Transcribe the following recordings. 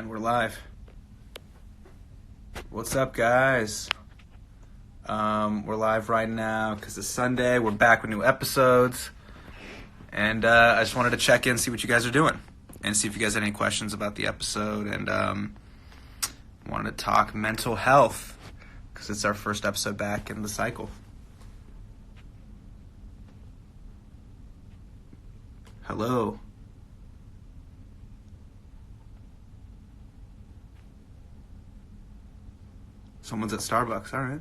And we're live. What's up, guys? We're live right now because it's Sunday. We're back with new episodes. And I just wanted to check in, see what you guys are doing. And see if you guys had any questions about the episode. And wanted to talk mental health because it's our first episode back in the cycle. Hello. Someone's at Starbucks. All right.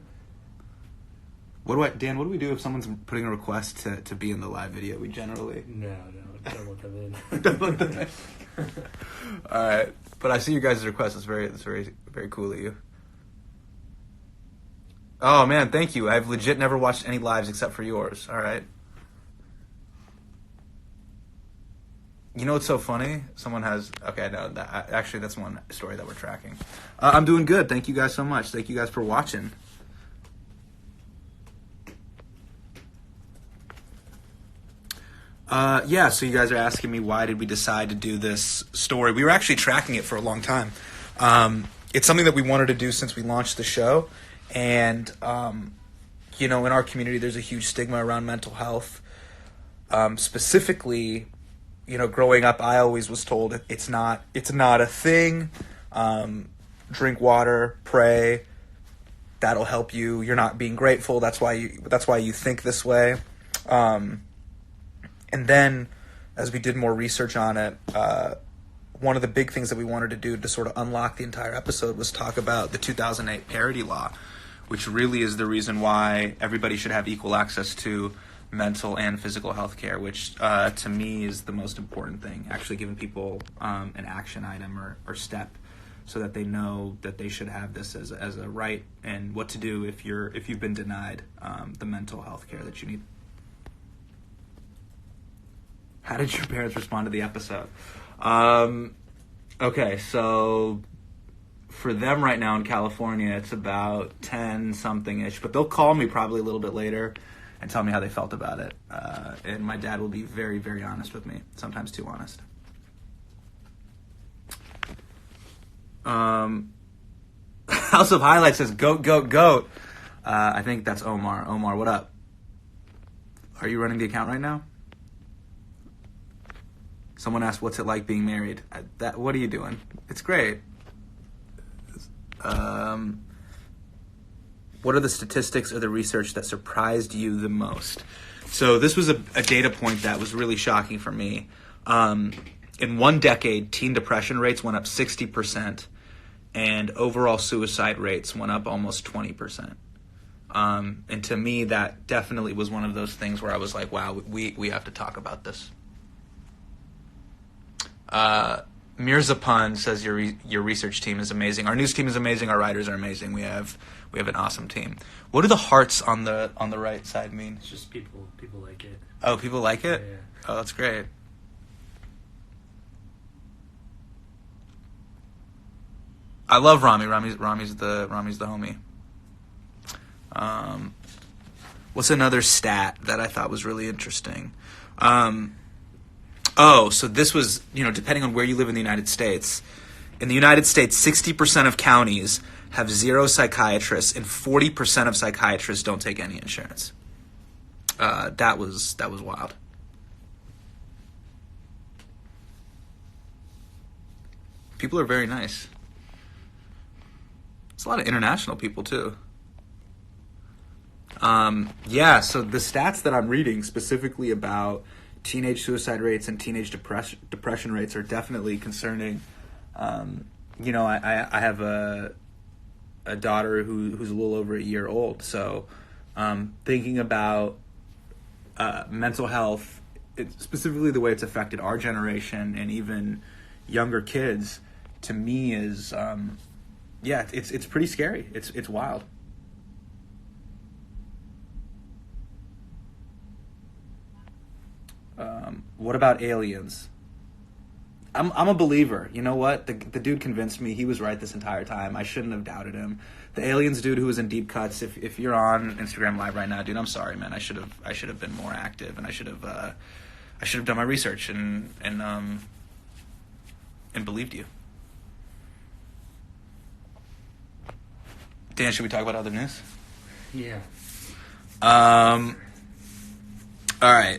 Dan, what do we do if someone's putting a request to be in the live video? We generally... No, don't let them in. Don't let them in. All right. But I see you guys' request. It's very, very cool of you. Oh, man, thank you. I've legit never watched any lives except for yours. All right. You know what's so funny? Someone has... Okay, no, actually, that's one story that we're tracking. I'm doing good. Thank you guys so much. Thank you guys for watching. Yeah, so you guys are asking me why did we decide to do this story. We were actually tracking it for a long time. It's something that we wanted to do since we launched the show. And, in our community, there's a huge stigma around mental health. Specifically... growing up, I always was told it's not a thing. Drink water, pray. That'll help you. You're not being grateful. That's why you think this way. And then, as we did more research on it, one of the big things that we wanted to do to sort of unlock the entire episode was talk about the 2008 parity law, which really is the reason why everybody should have equal access to mental and physical health care, which to me is the most important thing, actually giving people an action item or step so that they know that they should have this as a right and what to do if you've been denied the mental health care that you need. How did your parents respond to the episode? Okay, so for them right now in California, it's about 10-something-ish, but they'll call me probably a little bit later and tell me how they felt about it. And my dad will be very, very honest with me, sometimes too honest. House of Highlights says, goat, goat, goat. I think that's Omar. Omar, what up? Are you running the account right now? Someone asked, what's it like being married? What are you doing? It's great. What are the statistics or the research that surprised you the most? So this was a data point that was really shocking for me. In one decade, teen depression rates went up 60%, and overall suicide rates went up almost 20%. And to me, that definitely was one of those things where I was like, wow, we have to talk about this. Mirzapun says your research team is amazing. Our news team is amazing. Our writers are amazing. We have an awesome team. What do the hearts on the right side mean? It's just people like it. Oh, people like it? Yeah. Oh, that's great. I love Rami. Rami's the homie. What's another stat that I thought was really interesting? So this was, depending on where you live in the United States. In the United States, 60% of counties have 0 psychiatrists, and 40% of psychiatrists don't take any insurance. That was wild. People are very nice. It's a lot of international people, too. So the stats that I'm reading specifically about teenage suicide rates and teenage depression rates are definitely concerning. I have a daughter who's a little over a year old, so thinking about mental health, specifically the way it's affected our generation and even younger kids, to me is it's pretty scary. It's wild. What about aliens? I'm a believer. You know what? The dude convinced me. He was right this entire time. I shouldn't have doubted him. The aliens dude who was in Deep Cuts. If you're on Instagram Live right now, dude, I'm sorry, man. I should have been more active, and I should have done my research and believed you. Dan, should we talk about other news? Yeah. All right.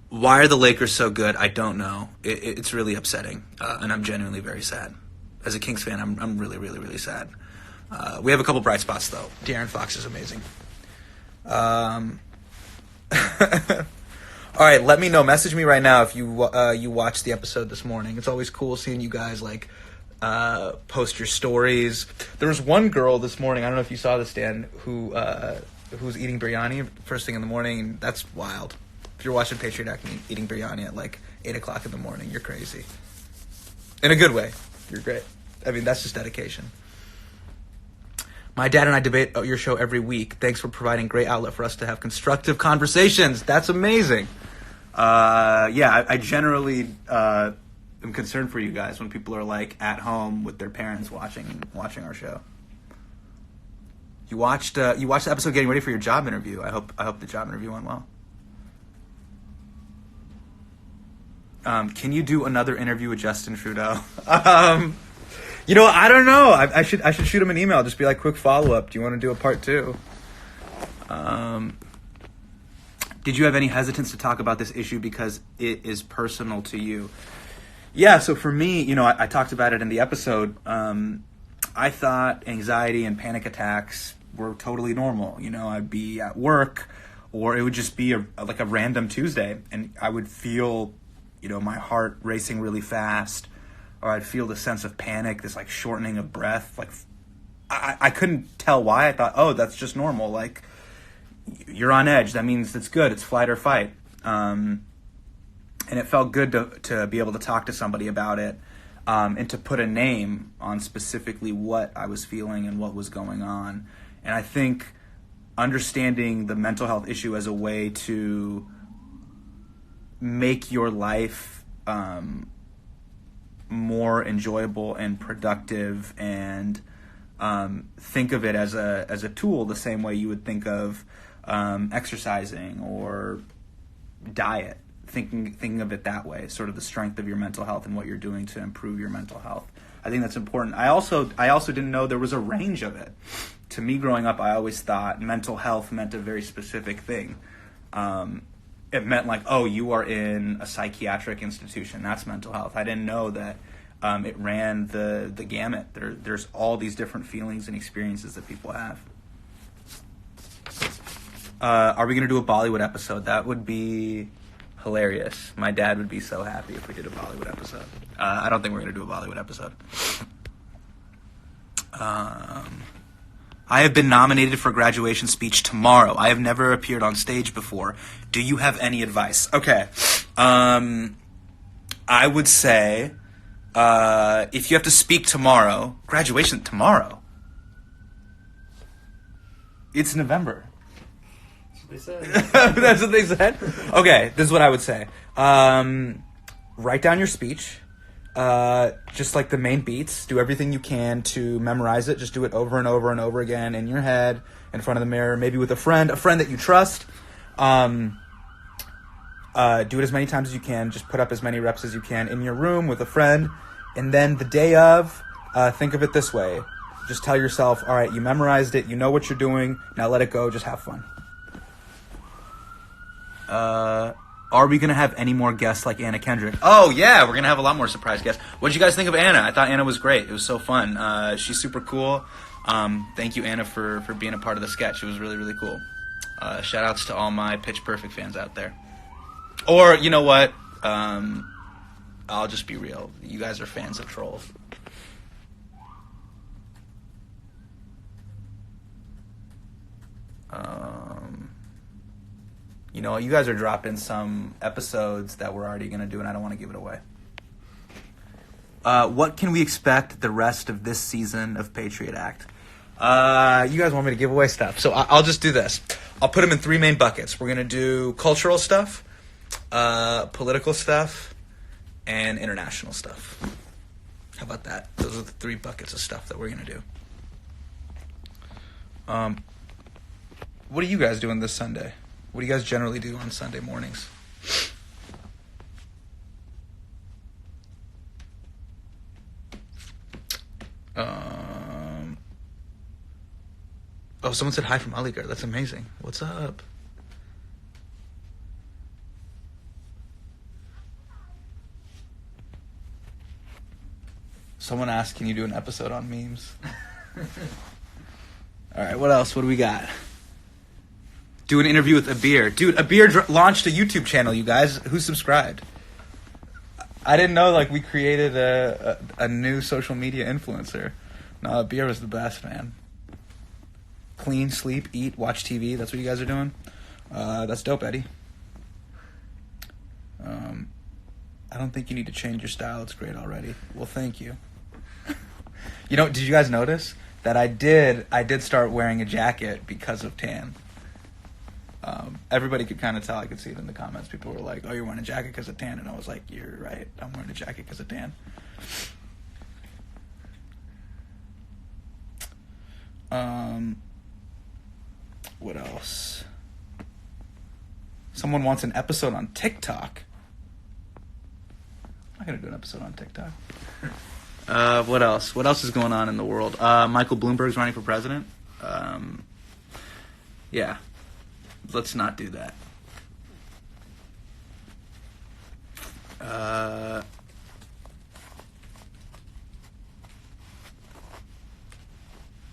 Why are the Lakers so good? I don't know. It's really upsetting, and I'm genuinely very sad. As a Kings fan, I'm really, really, really sad. We have a couple bright spots, though. De'Aaron Fox is amazing. All right, let me know. Message me right now if you watched the episode this morning. It's always cool seeing you guys post your stories. There was one girl this morning. I don't know if you saw this, Dan, who's eating biryani first thing in the morning. That's wild. If you're watching Patriot Act eating biryani at 8 o'clock in the morning, you're crazy. In a good way. You're great. I mean, that's just dedication. My dad and I debate your show every week. Thanks for providing great outlet for us to have constructive conversations. That's amazing. I generally am concerned for you guys when people are at home with their parents watching our show. You watched the episode getting ready for your job interview. I hope the job interview went well. Can you do another interview with Justin Trudeau? I don't know. I should shoot him an email. Just be like, quick follow up. Do you want to do a part 2? Did you have any hesitance to talk about this issue because it is personal to you? Yeah. So for me, I talked about it in the episode. I thought anxiety and panic attacks were totally normal. I'd be at work, or it would just be a random Tuesday, and I would feel, my heart racing really fast, or I'd feel the sense of panic, this shortening of breath. I couldn't tell why. I thought, oh, that's just normal. You're on edge. That means it's good. It's flight or fight. And it felt good to be able to talk to somebody about it, and to put a name on specifically what I was feeling and what was going on. And I think understanding the mental health issue as a way to make your life more enjoyable and productive, and think of it as a tool the same way you would think of exercising or diet. Thinking of it that way, sort of the strength of your mental health and what you're doing to improve your mental health. I think that's important. I also didn't know there was a range of it. To me, growing up, I always thought mental health meant a very specific thing. It meant you are in a psychiatric institution. That's mental health. I didn't know that it ran the gamut. There's all these different feelings and experiences that people have. Are we going to do a Bollywood episode? That would be hilarious. My dad would be so happy if we did a Bollywood episode. I don't think we're going to do a Bollywood episode. I have been nominated for graduation speech tomorrow. I have never appeared on stage before. Do you have any advice? Okay. I would say, if you have to speak tomorrow, graduation tomorrow. It's November. That's what they said. That's what they said? Okay, this is what I would say. Write down your speech. Just the main beats. Do everything you can to memorize it. Just do it over and over and over again in your head, in front of the mirror, maybe with a friend that you trust. Do it as many times as you can. Just put up as many reps as you can in your room with a friend. And then the day of, think of it this way. Just tell yourself, all right, you memorized it. You know what you're doing. Now let it go. Just have fun. Are we going to have any more guests like Anna Kendrick? Oh, yeah, we're going to have a lot more surprise guests. What did you guys think of Anna? I thought Anna was great. It was so fun. She's super cool. Thank you, Anna, for being a part of the sketch. It was really, really cool. Shout outs to all my Pitch Perfect fans out there. Or, you know what? I'll just be real. You guys are fans of trolls. You guys are dropping some episodes that we're already going to do, and I don't want to give it away. What can we expect the rest of this season of Patriot Act? You guys want me to give away stuff, so I'll just do this. I'll put them in 3 main buckets. We're going to do cultural stuff, political stuff, and international stuff. How about that? Those are the 3 buckets of stuff that we're going to do. What are you guys doing this Sunday? What do you guys generally do on Sunday mornings? Oh, someone said hi from Aligarh. That's amazing. What's up? Someone asked, can you do an episode on memes? All right, what else? What do we got? Do an interview with Abir. Dude, Abir launched a YouTube channel, you guys. Who subscribed? I didn't know, like, we created a new social media influencer. No, Abir was the best, man. Clean, sleep, eat, watch TV. That's what you guys are doing? That's dope, Eddie. I don't think you need to change your style. It's great already. Well, thank you. You know, did you guys notice that I did start wearing a jacket because of tan? Everybody could kind of tell. I could see it in the comments. People were like, oh, you're wearing a jacket because of tan. And I was like, you're right. I'm wearing a jacket because of tan. What else? Someone wants an episode on TikTok. I'm not going to do an episode on TikTok. What else? What else is going on in the world? Michael Bloomberg's running for president. Yeah. Let's not do that.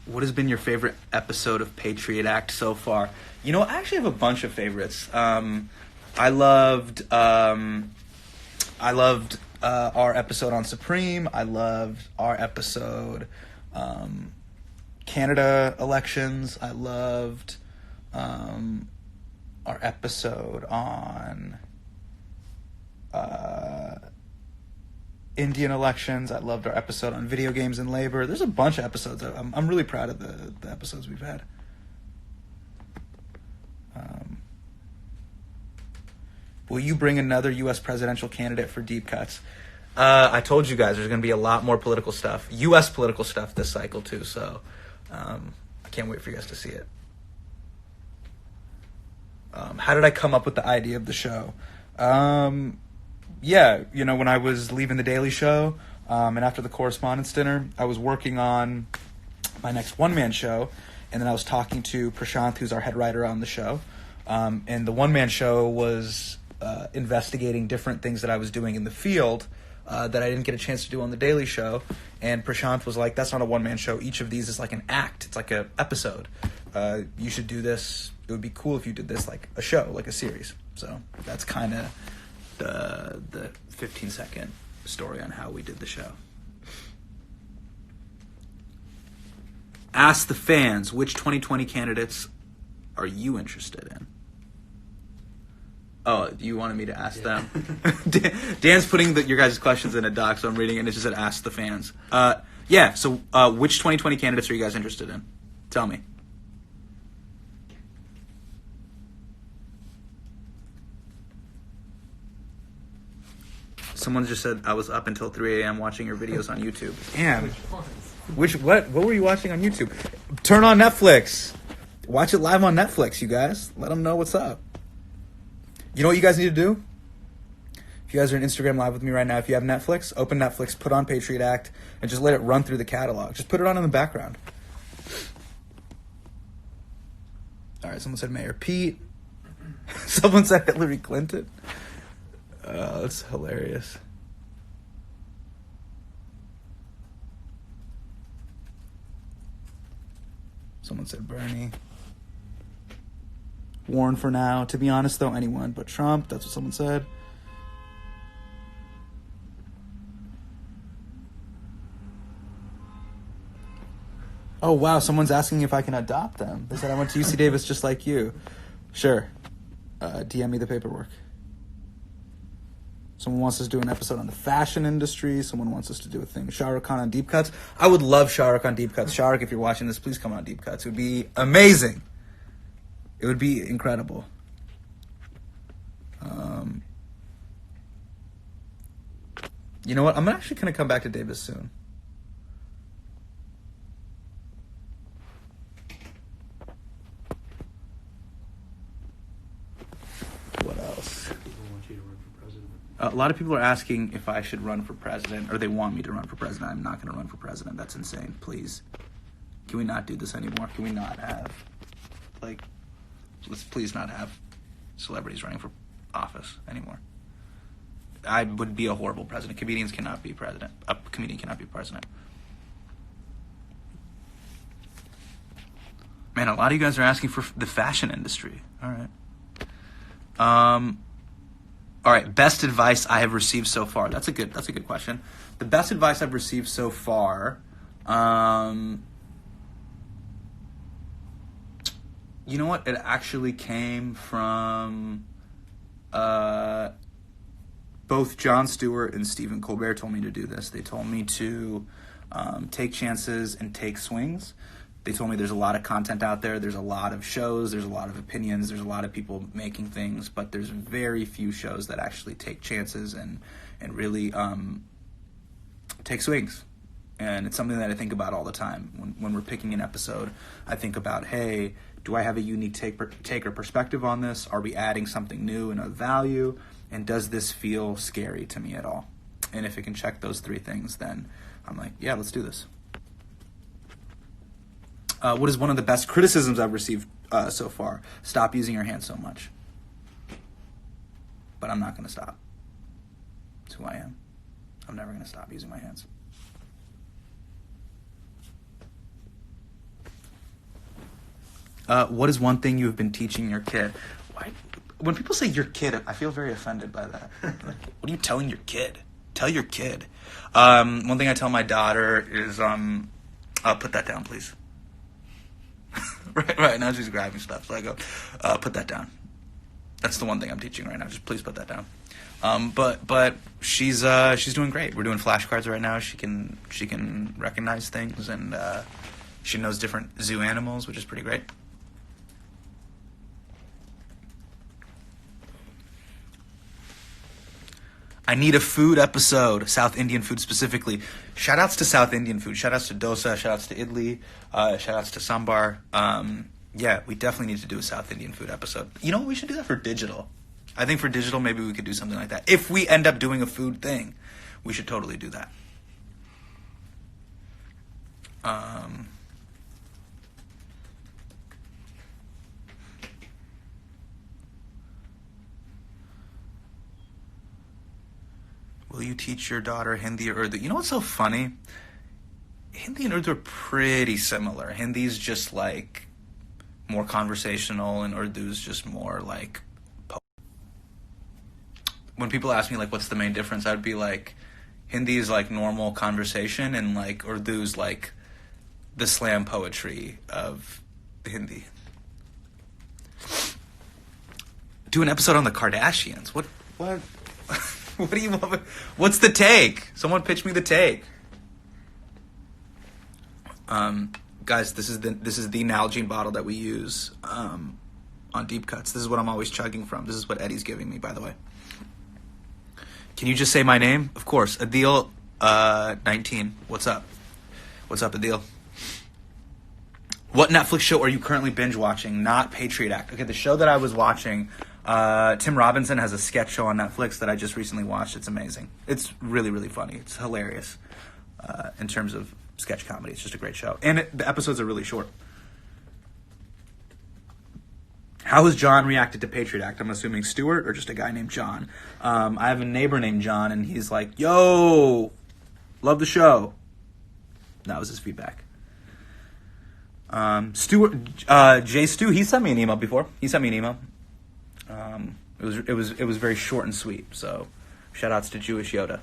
What has been your favorite episode of Patriot Act so far? You know, I actually have a bunch of favorites. I loved our episode on Supreme. I loved our episode Canada elections. I loved our episode on Indian elections. I loved our episode on video games and labor. There's a bunch of episodes. I'm really proud of the episodes we've had. Will you bring another U.S. presidential candidate for Deep Cuts? I told you guys there's going to be a lot more political stuff, U.S. political stuff this cycle too, so I can't wait for you guys to see it. How did I come up with the idea of the show? Yeah, you know, when I was leaving The Daily Show and after the Correspondents' Dinner, I was working on my next one-man show, and then I was talking to Prashant, who's our head writer on the show, and the one-man show was investigating different things that I was doing in the field that I didn't get a chance to do on The Daily Show, and Prashant was like, that's not a one-man show. Each of these is like an act. It's like an episode. You should do this. It would be cool if you did this like a show, like a series. So that's kind of the 15-second story on how we did the show. Ask the fans, which 2020 candidates are you interested in? Oh, you wanted me to ask them? Dan's putting your guys' questions in a doc, so I'm reading it, and it just said ask the fans. Yeah, so which 2020 candidates are you guys interested in? Tell me. Someone just said I was up until 3 a.m. watching your videos on YouTube. Damn. What were you watching on YouTube? Turn on Netflix. Watch it live on Netflix, you guys. Let them know what's up. You know what you guys need to do? If you guys are in Instagram Live with me right now, if you have Netflix, open Netflix, put on Patriot Act, and just let it run through the catalog. Just put it on in the background. All right, someone said Mayor Pete. Someone said Hillary Clinton. That's hilarious. Someone said Bernie. Warren for now. To be honest, though, anyone but Trump. That's what someone said. Oh, wow. Someone's asking if I can adopt them. They said I went to UC Davis just like you. Sure. DM me the paperwork. Someone wants us to do an episode on the fashion industry. Someone wants us to do a thing. Shah Rukh Khan on Deep Cuts. I would love Shah Rukh on Deep Cuts. Shah Rukh, if you're watching this, please come on Deep Cuts. It would be amazing. It would be incredible. You know what? I'm actually going to come back to Davis soon. What else? People want you to run for president. A lot of people are asking if I should run for president, or they want me to run for president. I'm not going to run for president. That's insane. Please. Can we not do this anymore? Can we not have, like, let's please not have celebrities running for office anymore. I would be a horrible president. Comedians cannot be president. A comedian cannot be president. Man, a lot of you guys are asking for the fashion industry. All right. All right. Best advice I have received so far. That's a good question. The best advice I've received so far. You know what? It actually came from both Jon Stewart and Stephen Colbert told me to do this. They told me to take chances and take swings. They told me there's a lot of content out there. There's a lot of shows. There's a lot of opinions. There's a lot of people making things, but there's very few shows that actually take chances and really take swings. And it's something that I think about all the time. When we're picking an episode, I think about, hey, do I have a unique take or perspective on this? Are we adding something new and of value? And does this feel scary to me at all? And if it can check those three things, then I'm like, yeah, let's do this. What is one of the best criticisms I've received so far? Stop using your hands so much. But I'm not going to stop. It's who I am. I'm never going to stop using my hands. What is one thing you have been teaching your kid? Why? When people say your kid, I feel very offended by that. Like, what are you telling your kid? Tell your kid. One thing I tell my daughter is, put that down, please. right now she's grabbing stuff, so I go, put that down. That's the one thing I'm teaching right now. Just please put that down. But she's doing great. We're doing flashcards right now. She can recognize things, and she knows different zoo animals, which is pretty great. I need a food episode, South Indian food specifically. Shout-outs to South Indian food. Shout-outs to dosa. Shout-outs to idli. Shout-outs to sambar. Yeah, we definitely need to do a South Indian food episode. You know what? We should do that for digital. I think for digital, maybe we could do something like that. If we end up doing a food thing, we should totally do that. Will you teach your daughter Hindi or Urdu? You know what's so funny? Hindi and Urdu are pretty similar. Hindi's just like more conversational, and Urdu's just more like when people ask me like what's the main difference, I'd be like Hindi is like normal conversation, and like Urdu's like the slam poetry of Hindi. Do an episode on the Kardashians. What? What do you want? What's the take? Someone pitch me the take. Guys, this is the Nalgene bottle that we use on deep cuts. This is what I'm always chugging from. This is what Eddie's giving me, by the way. Can you just say my name? Of course. Adil 19. What's up? What's up, Adil? What Netflix show are you currently binge watching? Not Patriot Act. Okay, the show that I was watching, Tim Robinson has a sketch show on Netflix that I just recently watched. It's amazing. It's really, really funny. It's hilarious in terms of sketch comedy. It's just a great show. And the episodes are really short. How has John reacted to Patriot Act? I'm assuming Stewart or just a guy named John. I have a neighbor named John, and he's like, yo, love the show. That was his feedback. Stewart, Jay Stu, he sent me an email before. It was very short and sweet. So shout outs to Jewish Yoda.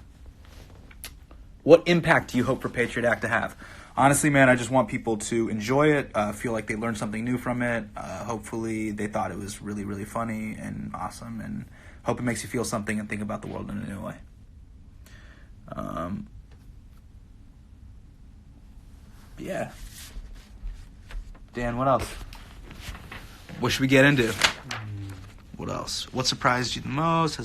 What impact do you hope for Patriot Act to have? Honestly, man, I just want people to enjoy it, feel like they learned something new from it. Hopefully they thought it was really, really funny and awesome, and hope it makes you feel something and think about the world in a new way. Yeah. Dan, what else? What should we get into? What else? What surprised you the most?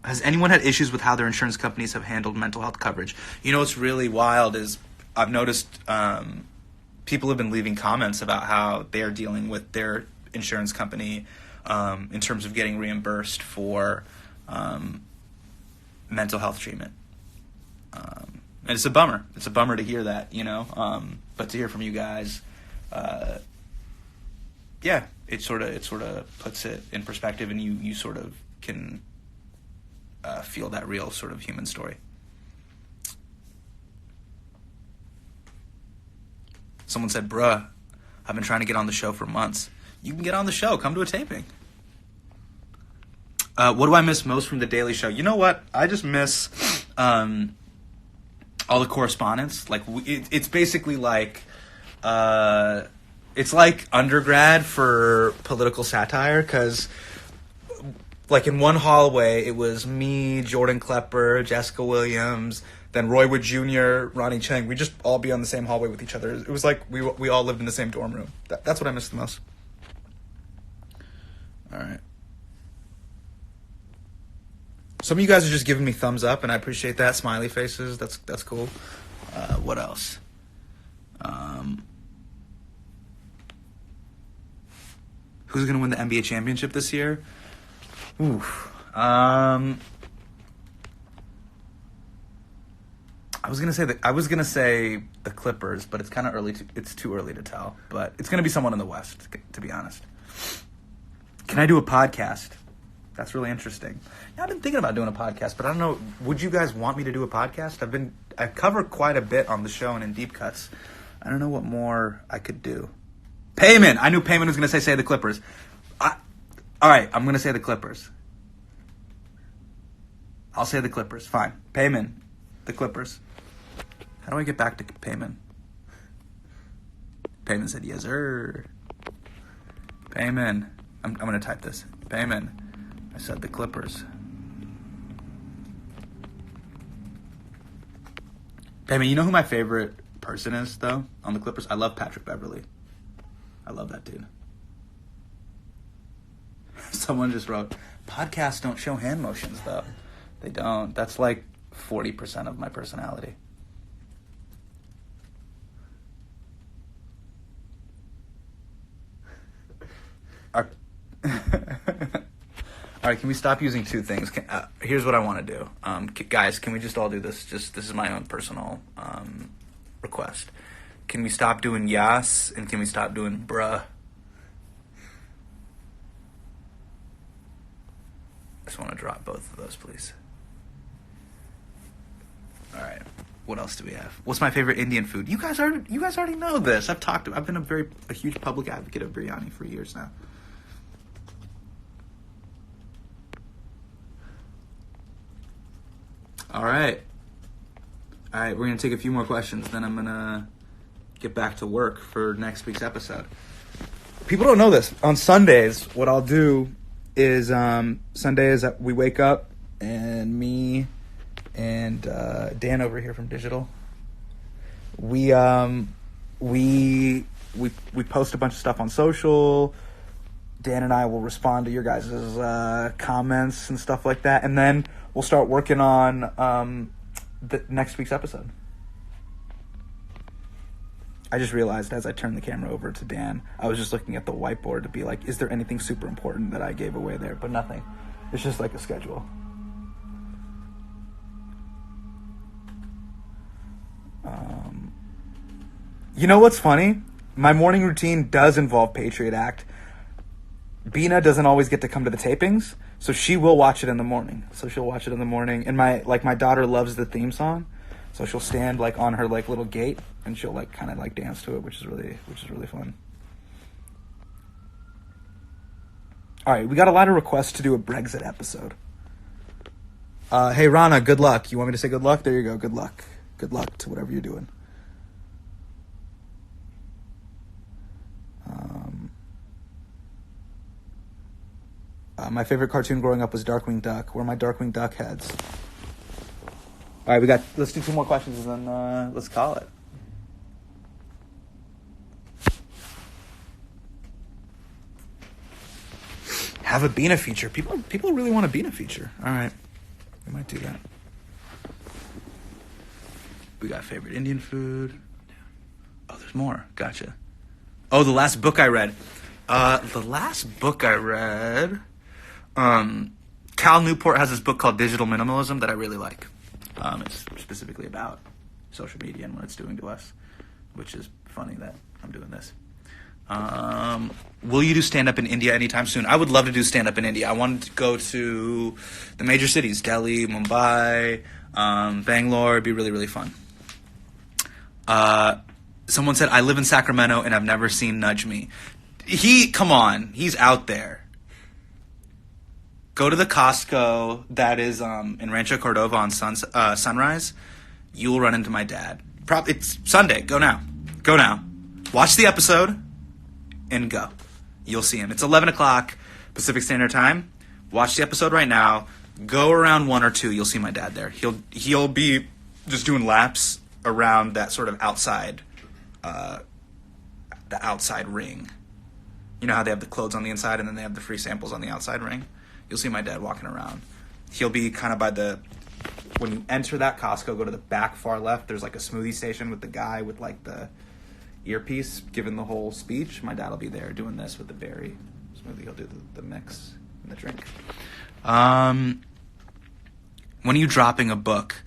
Has anyone had issues with how their insurance companies have handled mental health coverage? You know what's really wild is I've noticed people have been leaving comments about how they are dealing with their insurance company in terms of getting reimbursed for mental health treatment. And it's a bummer. It's a bummer to hear that, but to hear from you guys, yeah, it sort of puts it in perspective, and you sort of can feel that real sort of human story. Someone said, bruh, I've been trying to get on the show for months. You can get on the show. Come to a taping. What do I miss most from The Daily Show? You know what? I just miss all the correspondence. Like, it's basically like... it's like undergrad for political satire, because like in one hallway it was me, Jordan Klepper, Jessica Williams, then Roy Wood Jr., Ronnie Chang. We'd just all be on the same hallway with each other. It was like we all lived in the same dorm room. That's what I miss the most. All right. Some of you guys are just giving me thumbs up, and I appreciate that. Smiley faces. That's cool. What else? Who's going to win the NBA championship this year? Oof. I was gonna say the Clippers, but it's kind of early. It's too early to tell. But it's gonna be someone in the West, to be honest. Can I do a podcast? That's really interesting. Yeah, I've been thinking about doing a podcast, but I don't know. Would you guys want me to do a podcast? I cover quite a bit on the show and in deep cuts. I don't know what more I could do. Payman. I knew Payman was gonna say the Clippers. All right, I'm gonna say the Clippers. I'll say the Clippers. Fine. Payman. The Clippers. How do I get back to Payman? Payman said, yes, sir. Payman. I'm going to type this. Payman. I said the Clippers. Payman, you know who my favorite person is, though, on the Clippers? I love Patrick Beverley. I love that dude. Someone just wrote, podcasts don't show hand motions, though. They don't. That's like 40% of my personality. All right, can we stop using two things? Here's what I want to do. Guys, can we just all do this? This is my own personal request. Can we stop doing yas, and can we stop doing bruh? I just want to drop both of those, please. All right. What else do we have? What's my favorite Indian food? You guys already know this. I've been a huge public advocate of biryani for years now. All right, we're going to take a few more questions, then I'm going to get back to work for next week's episode. People don't know this. On Sundays, what I'll do is Sundays we wake up, and me and Dan over here from Digital, we post a bunch of stuff on social. Dan and I will respond to your guys' comments and stuff like that, and then we'll start working on the next week's episode. I just realized as I turned the camera over to Dan, I was just looking at the whiteboard to be like, is there anything super important that I gave away there? But nothing. It's just like a schedule. You know what's funny? My morning routine does involve Patriot Act. Bina doesn't always get to come to the tapings, so she will watch it in the morning. So she'll watch it in the morning, and my daughter loves the theme song, so she'll stand like on her like little gate, and she'll like kind of like dance to it, which is really fun. All right, we got a lot of requests to do a Brexit episode. Hey Rana, good luck. You want me to say good luck? There you go. Good luck. Good luck to whatever you're doing. My favorite cartoon growing up was Darkwing Duck. Where are my Darkwing Duck heads? All right, let's do two more questions and then let's call it. Have a Bina feature. People really want a Bina feature. All right, we might do that. We got favorite Indian food. Oh, there's more. Gotcha. Oh, the last book I read. Cal Newport has this book called Digital Minimalism that I really like. It's specifically about social media and what it's doing to us, which is funny that I'm doing this. Will you do stand-up in India anytime soon? I would love to do stand-up in India. I wanted to go to the major cities, Delhi, Mumbai, Bangalore. It'd be really, really fun. Someone said, I live in Sacramento and I've never seen Nudge Me. Come on, he's out there. Go to the Costco that is in Rancho Cordova on Sunrise. You will run into my dad. It's Sunday. Go now. Go now. Watch the episode and go. You'll see him. It's 11 o'clock Pacific Standard Time. Watch the episode right now. Go around 1 or 2. You'll see my dad there. He'll be just doing laps around that sort of outside, the outside ring. You know how they have the clothes on the inside and then they have the free samples on the outside ring? You'll see my dad walking around. He'll be kind of when you enter that Costco, go to the back far left. There's like a smoothie station with the guy with like the earpiece giving the whole speech. My dad will be there doing this with the berry smoothie. He'll do the mix and the drink. When are you dropping a book?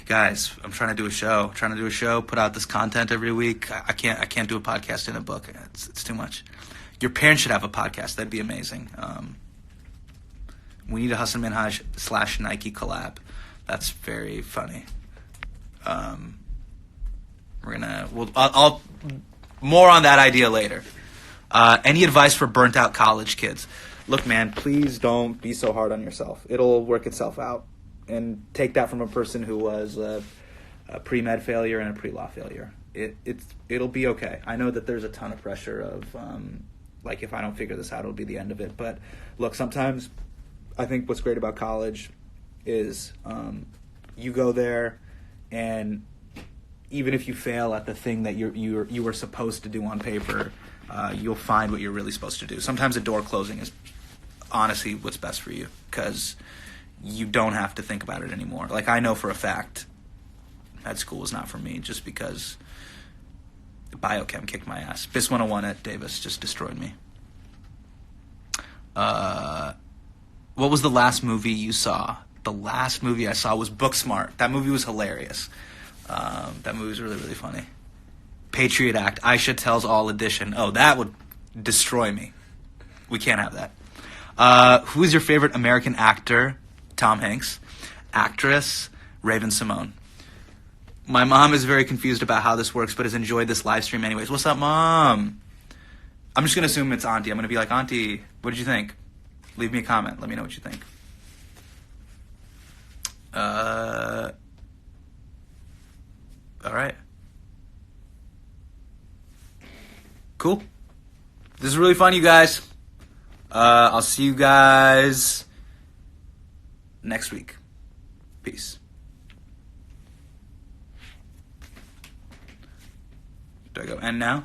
Guys, I'm trying to do a show, put out this content every week. I can't do a podcast in a book. It's too much. Your parents should have a podcast. That'd be amazing. We need a Hasan Minhaj / Nike collab. That's very funny. I'll more on that idea later. Any advice for burnt out college kids? Look, man, please don't be so hard on yourself. It'll work itself out. And take that from a person who was a pre-med failure and a pre-law failure. It'll be okay. I know that there's a ton of pressure of, if I don't figure this out, it'll be the end of it. But look, sometimes I think what's great about college is you go there, and even if you fail at the thing that you were supposed to do on paper, you'll find what you're really supposed to do. Sometimes a door closing is honestly what's best for you, because you don't have to think about it anymore. Like, I know for a fact med school is not for me, just because biochem kicked my ass. BIS 101 at Davis just destroyed me. What was the last movie you saw? The last movie I saw was Booksmart. That movie was hilarious. That movie was really, really funny. Patriot Act, Aisha Tells All edition. Oh, that would destroy me. We can't have that. Who is your favorite American actor? Tom Hanks. Actress? Raven-Symoné. My mom is very confused about how this works, but has enjoyed this live stream anyways. What's up, Mom? I'm just going to assume it's Auntie. I'm going to be like, Auntie, what did you think? Leave me a comment. Let me know what you think. All right. Cool. This is really fun, you guys. I'll see you guys next week. Peace. Do I go end now?